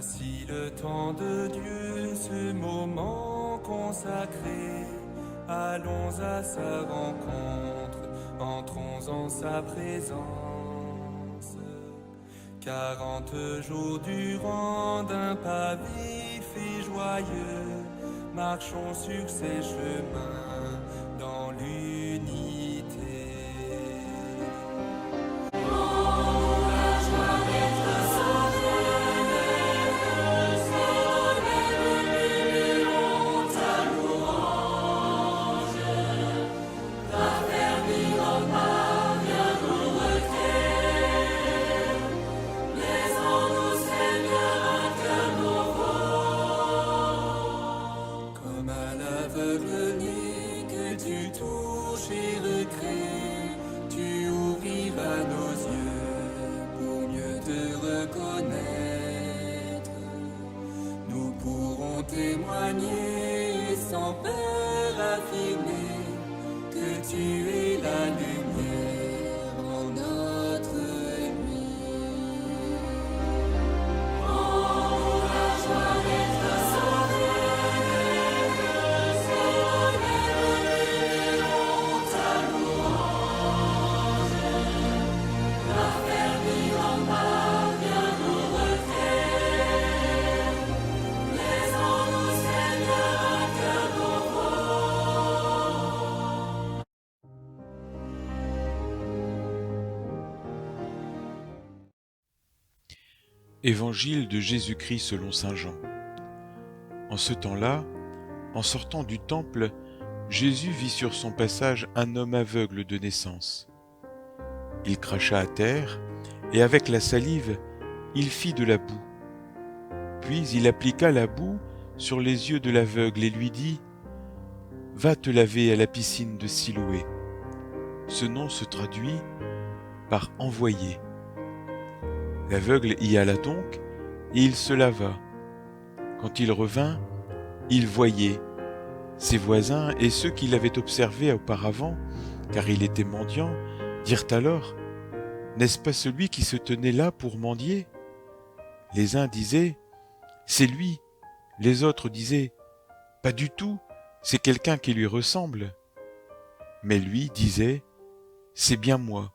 Voici le temps de Dieu, ce moment consacré. Allons à sa rencontre, entrons en sa présence. 40 jours durant d'un pas vif et joyeux, marchons sur ses chemins dans l'unité. Comme à l'aveugle nu que tu touches et recrées, tu ouvriras nos yeux pour mieux te reconnaître. Nous pourrons témoigner sans peur affirmer que tu es la lumière en notre nuit. Oh, la joie d'être sauvé. Évangile de Jésus-Christ selon saint Jean. En ce temps-là, en sortant du temple, Jésus vit sur son passage un homme aveugle de naissance. Il cracha à terre, et avec la salive, il fit de la boue. Puis il appliqua la boue sur les yeux de l'aveugle et lui dit « Va te laver à la piscine de Siloé ». Ce nom se traduit par « envoyé ». L'aveugle y alla donc, et il se lava. Quand il revint, il voyait. Ses voisins et ceux qui l'avaient observé auparavant, car il était mendiant, dirent alors « N'est-ce pas celui qui se tenait là pour mendier ?» Les uns disaient « C'est lui », les autres disaient « Pas du tout, c'est quelqu'un qui lui ressemble. » Mais lui disait « C'est bien moi. »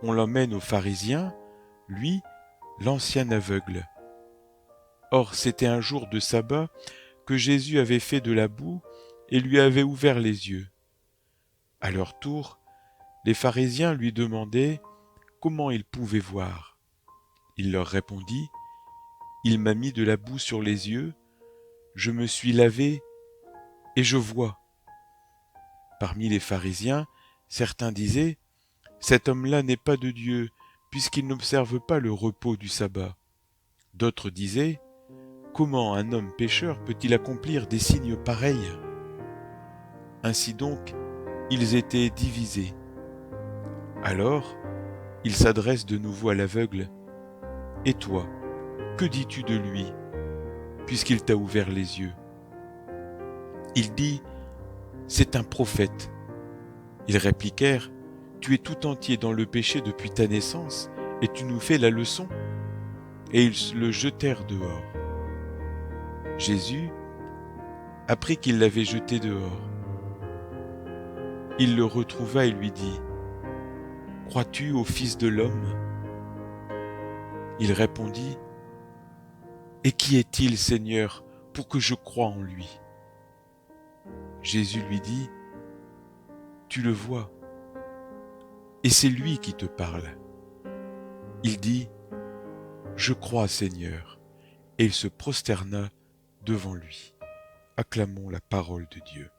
On l'emmène aux pharisiens, lui, l'ancien aveugle. Or, c'était un jour de sabbat que Jésus avait fait de la boue et lui avait ouvert les yeux. À leur tour, les pharisiens lui demandaient comment il pouvait voir. Il leur répondit « Il m'a mis de la boue sur les yeux, je me suis lavé et je vois. » Parmi les pharisiens, certains disaient « Cet homme-là n'est pas de Dieu, puisqu'il n'observe pas le repos du sabbat. » D'autres disaient « Comment un homme pécheur peut-il accomplir des signes pareils ?» Ainsi donc, ils étaient divisés. Alors, il s'adresse de nouveau à l'aveugle. « Et toi, que dis-tu de lui, puisqu'il t'a ouvert les yeux ?» Il dit « C'est un prophète. » Ils répliquèrent « Tu es tout entier dans le péché depuis ta naissance, et tu nous fais la leçon ?» Et ils le jetèrent dehors. Jésus apprit qu'ils l'avaient jeté dehors. Il le retrouva et lui dit « Crois-tu au Fils de l'homme » Il répondit « Et qui est-il, Seigneur, pour que je croie en lui ?» Jésus lui dit « Tu le vois, et c'est lui qui te parle. » Il dit « Je crois, Seigneur », et il se prosterna devant lui. Acclamons la parole de Dieu.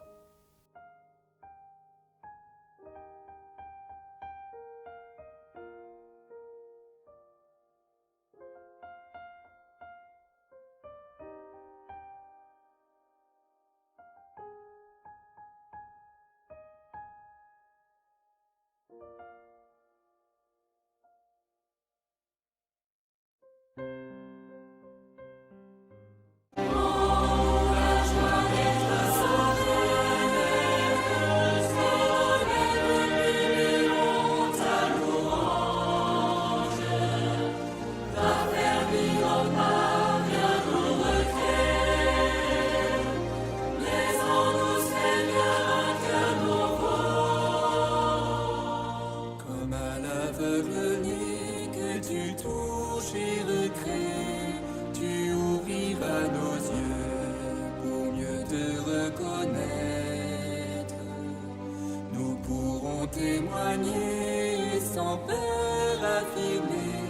témoigner sans peur affirmer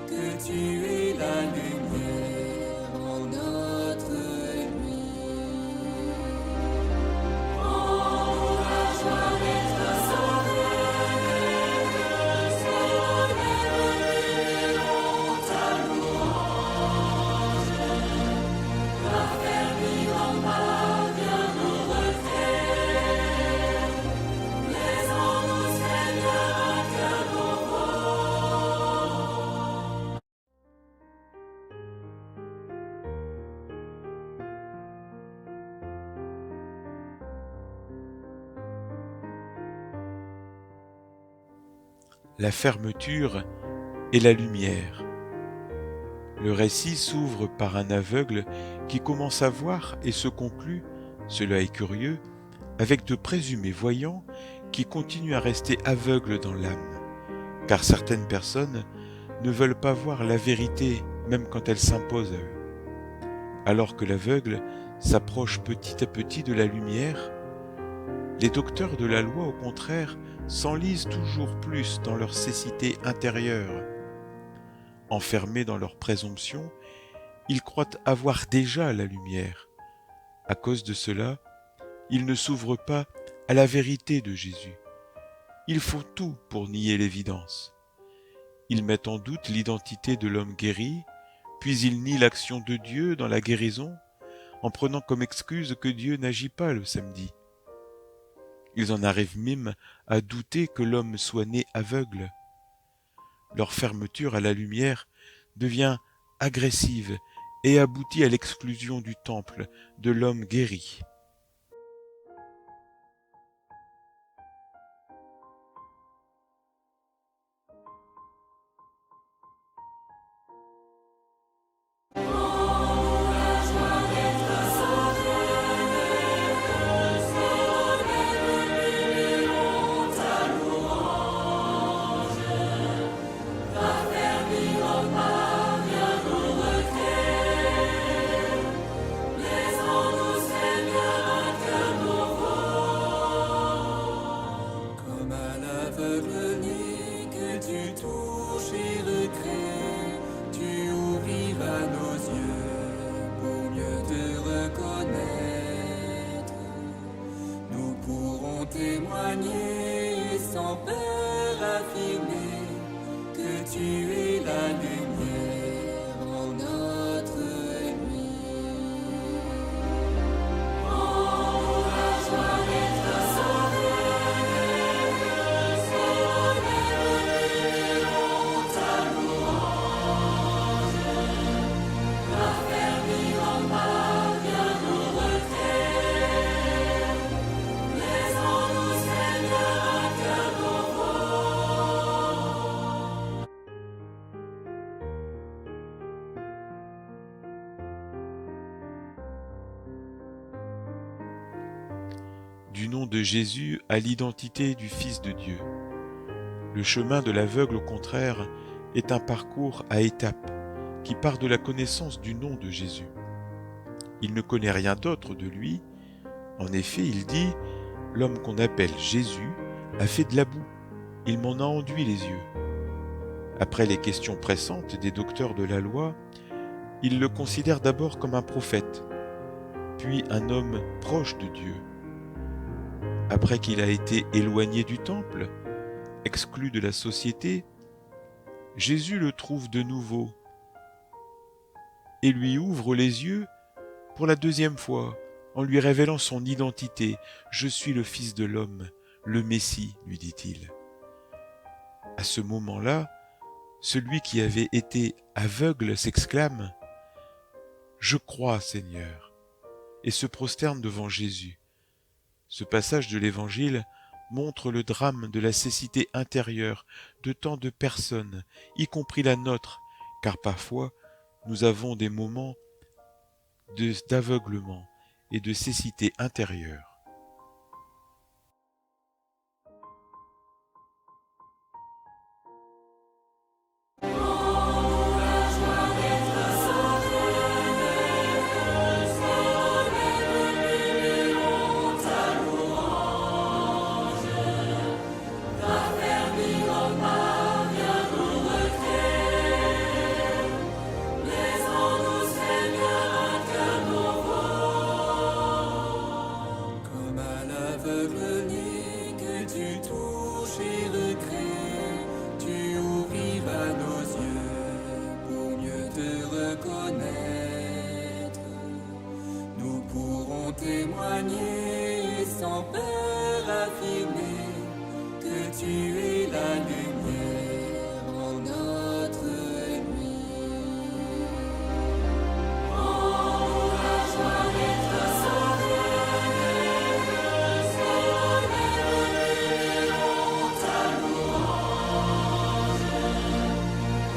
que tu es la lumière en notre nuit. Oh, la joie d'être sauvés, célébrons ta louange. Raffermis en bas, viens nous recréer. Laissons-nous, Seigneur, un cœur nouveau. La fermeture et la lumière. Le récit s'ouvre par un aveugle qui commence à voir et se conclut, cela est curieux, avec de présumés voyants qui continuent à rester aveugles dans l'âme, car certaines personnes ne veulent pas voir la vérité même quand elle s'impose à eux. Alors que l'aveugle s'approche petit à petit de la lumière, les docteurs de la loi, au contraire, s'enlisent toujours plus dans leur cécité intérieure. Enfermés dans leur présomption, ils croient avoir déjà la lumière. À cause de cela, ils ne s'ouvrent pas à la vérité de Jésus. Ils font tout pour nier l'évidence. Ils mettent en doute l'identité de l'homme guéri, puis ils nient l'action de Dieu dans la guérison, en prenant comme excuse que Dieu n'agit pas le samedi. Ils en arrivent même à douter que l'homme soit né aveugle. Leur fermeture à la lumière devient agressive et aboutit à l'exclusion du temple de l'homme guéri. Comme à l'aveugle-né que tu touches et recrées, tu ouvriras nos yeux pour mieux te reconnaître. Nous pourrons témoigner sans peur affirmer que tu es la lumière en notre nuit. Oh, la joie d'être sauvés, célébrons ta louange. Raffermis en bas, viens nous recréer. Laissons-nous, Seigneur, un cœur nouveau. Du nom de Jésus à l'identité du Fils de Dieu. Le chemin de l'aveugle, au contraire, est un parcours à étapes qui part de la connaissance du nom de Jésus. Il ne connaît rien d'autre de lui. En effet, il dit « L'homme qu'on appelle Jésus a fait de la boue. Il m'en a enduit les yeux. » Après les questions pressantes des docteurs de la loi, il le considère d'abord comme un prophète, puis un homme proche de Dieu. Après qu'il a été éloigné du temple, exclu de la société, Jésus le trouve de nouveau et lui ouvre les yeux pour la deuxième fois en lui révélant son identité. « Je suis le Fils de l'homme, le Messie », lui dit-il. À ce moment-là, celui qui avait été aveugle s'exclame « Je crois, Seigneur », et se prosterne devant Jésus. Ce passage de l'Évangile montre le drame de la cécité intérieure de tant de personnes, y compris la nôtre, car parfois nous avons des moments d'aveuglement et de cécité intérieure. on peut affirmer que tu es la lumière en notre nuit. Oh, la joie d'être sauvé, c'est l'honneur ta louange.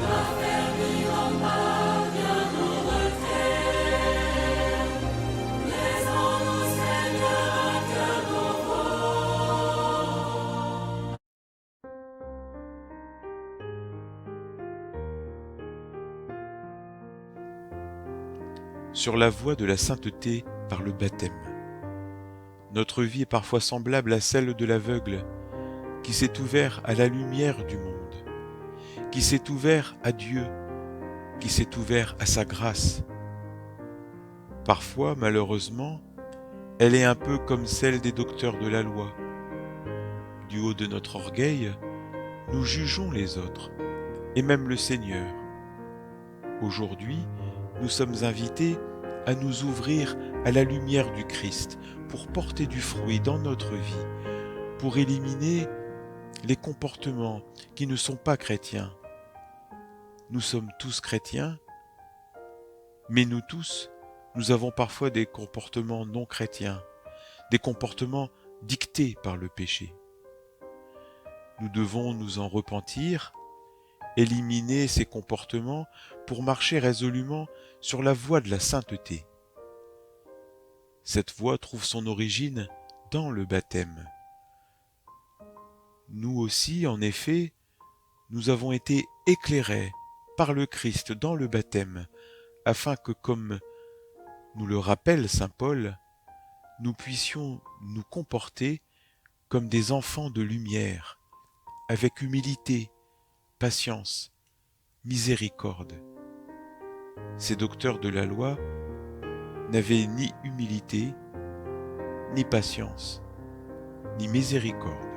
Raffermis en bas, viens nous refaire. Laissons-nous, Seigneur, un cœur nouveau. Sur la voie de la sainteté par le baptême. Notre vie est parfois semblable à celle de l'aveugle qui s'est ouvert à la lumière du monde, qui s'est ouvert à Dieu, qui s'est ouvert à sa grâce. Parfois, malheureusement, elle est un peu comme celle des docteurs de la loi. Du haut de notre orgueil, nous jugeons les autres, et même le Seigneur. Aujourd'hui, nous sommes invités à nous ouvrir à la lumière du Christ pour porter du fruit dans notre vie, pour éliminer les comportements qui ne sont pas chrétiens. Nous sommes tous chrétiens, mais nous tous, nous avons parfois des comportements non chrétiens, des comportements dictés par le péché. Nous devons nous en repentir, éliminer ces comportements pour marcher résolument sur la voie de la sainteté. Cette voie trouve son origine dans le baptême. Nous aussi, en effet, nous avons été éclairés par le Christ dans le baptême, afin que, comme nous le rappelle saint Paul, nous puissions nous comporter comme des enfants de lumière, avec humilité, patience, miséricorde. Ces docteurs de la loi n'avaient ni humilité, ni patience, ni miséricorde.